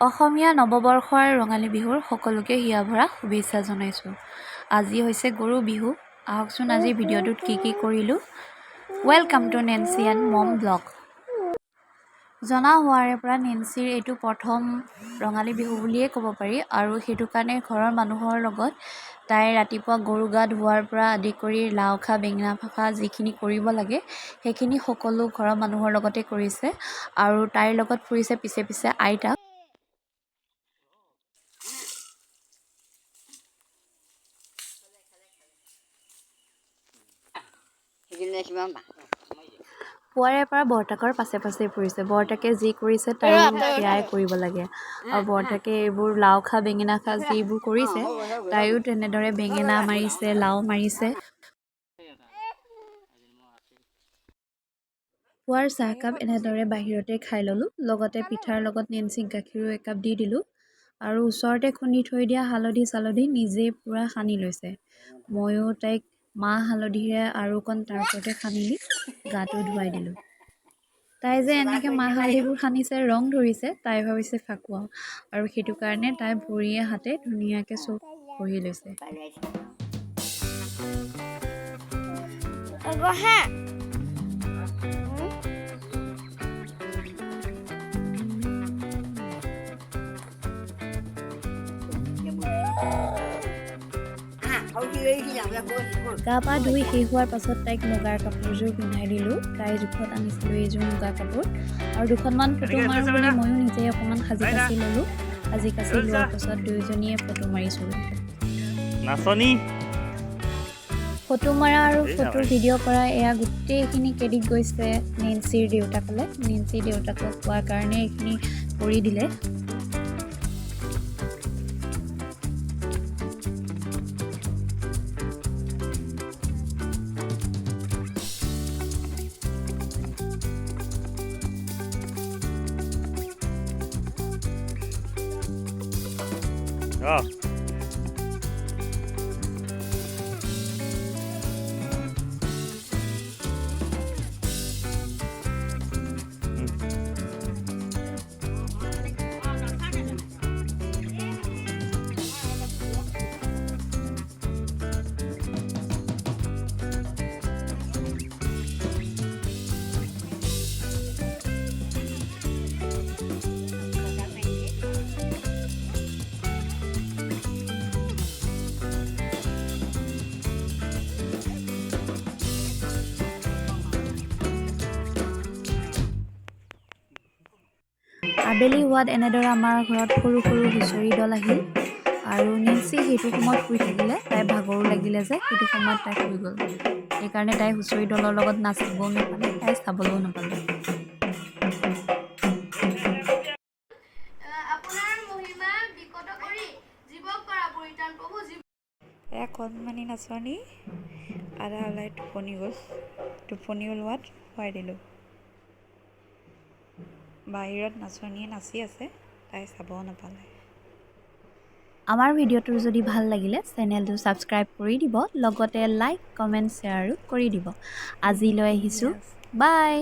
অসমীয়া নৱবৰ্ষৰ ৰঙালী বিহুৰ সকলোকে হিয়াভৰা শুভেচ্ছা জনাইছোঁ। আজি হৈছে গৰু বিহু। আহকচোন আজি ভিডিঅ'টোত কি কৰিলোঁ। Welcome to Nancy and mom blog. জনা হোৱাৰে পৰা নেন্সিৰ এইটো প্ৰথম ৰঙালী বিহু বুলিয়ে ক'ব পাৰি, আৰু সেইটো কাৰণে ঘৰৰ মানুহৰ লগত তাই ৰাতিপুৱা গৰু গা ধোৱাৰ পৰা আদি কৰি লাও খা বেঙেনা খা যিখিনি কৰিব লাগে সেইখিনি সকলো ঘৰৰ মানুহৰ লগতে কৰিছে, আৰু তাইৰ লগত ফুৰিছে পিছে পিছে আইতা। পুৱাৰে পৰা বৰতাকৰ পাছে পাছে ফুৰিছে। বৰতাকে যি কৰিছে তাইও সেয়াই কৰিব লাগে, আৰু বৰতাকে এইবোৰ লাও খা বেঙেনা খা যিবোৰ কৰিছে তাইও তেনেদৰে বেঙেনা মাৰিছে, লাও মাৰিছে। পুৱাৰ চাহকাপ এনেদৰে বাহিৰতে খাই ল'লোঁ। লগতে পিঠাৰ লগত নেন্সিক গাখীৰো একাপ দি দিলোঁ, আৰু ওচৰতে খুন্দি থৈ দিয়া হালধি চালধি নিজেই পূৰা সানি লৈছে। ময়ো তাইক মাহ হালধিৰে আৰু অকণ তাৰ ওপৰতে সানি গাটো ধুৱাই দিলোঁ। তাই যে এনেকৈ মাহ হালধিবোৰ সানিছে ৰং ধৰিছে, তাই ভাবিছে ফাকুৱা, আৰু সেইটো কাৰণে তাই ভৰিয়ে হাতে ধুনীয়াকৈ চব ঘঁহি লৈছে। গা পা ধুই শেষ হোৱাৰ পাছত তাইক মুগাৰ কাপোৰযোৰ পিন্ধাই দিলোঁ। তাইৰ জোখত আনিছিলোঁ এইযোৰ মুগা কাপোৰ, আৰু দুখনমান ফটো মাৰোঁ বুলি ময়ো নিজেই অকণমান সাজি কাচি ল'লোঁ। সাজি কাচি লোৱাৰ পাছত দুয়োজনীয়ে ফটো মাৰিছোঁ। ফটো মাৰা আৰু ফটো ভিডিঅ' কৰা এয়া গোটেইখিনি ক্ৰেডিট গৈছে নেন্সিৰ দেউতাকলৈ। নেন্সিৰ দেউতাকক কোৱাৰ কাৰণে এইখিনি কৰি দিলে। আবেলি হোৱাত এনেদৰে আমাৰ ঘৰত সৰু সৰু হুঁচৰি দল আহিল, আৰু নেন্সি সেইটো সময়ত শুই থাকিলে। তাই ভাগৰো লাগিলে যে সেইটো সময়ত তাই শুই গ'ল। সেইকাৰণে তাই হুঁচৰি দলৰ লগত নাচিবও নাপালে, তাই চাবলৈও নাপালে। এয়া কণমানি নাচনী আধা ওলাই টোপনি গ'ল। টোপনি ওলোৱাত শুৱাই দিলোঁ। বাহিৰত নাচনীয়ে নাচি আছে, তাই চাবও নাপালে। আমাৰ ভিডিঅ'টো যদি ভাল লাগিলে চেনেলটো ছাবস্ক্ৰাইব কৰি দিব, লগতে লাইক কমেণ্ট শ্বেয়াৰো কৰি দিব। আজিলৈ আহিছোঁ, বাই।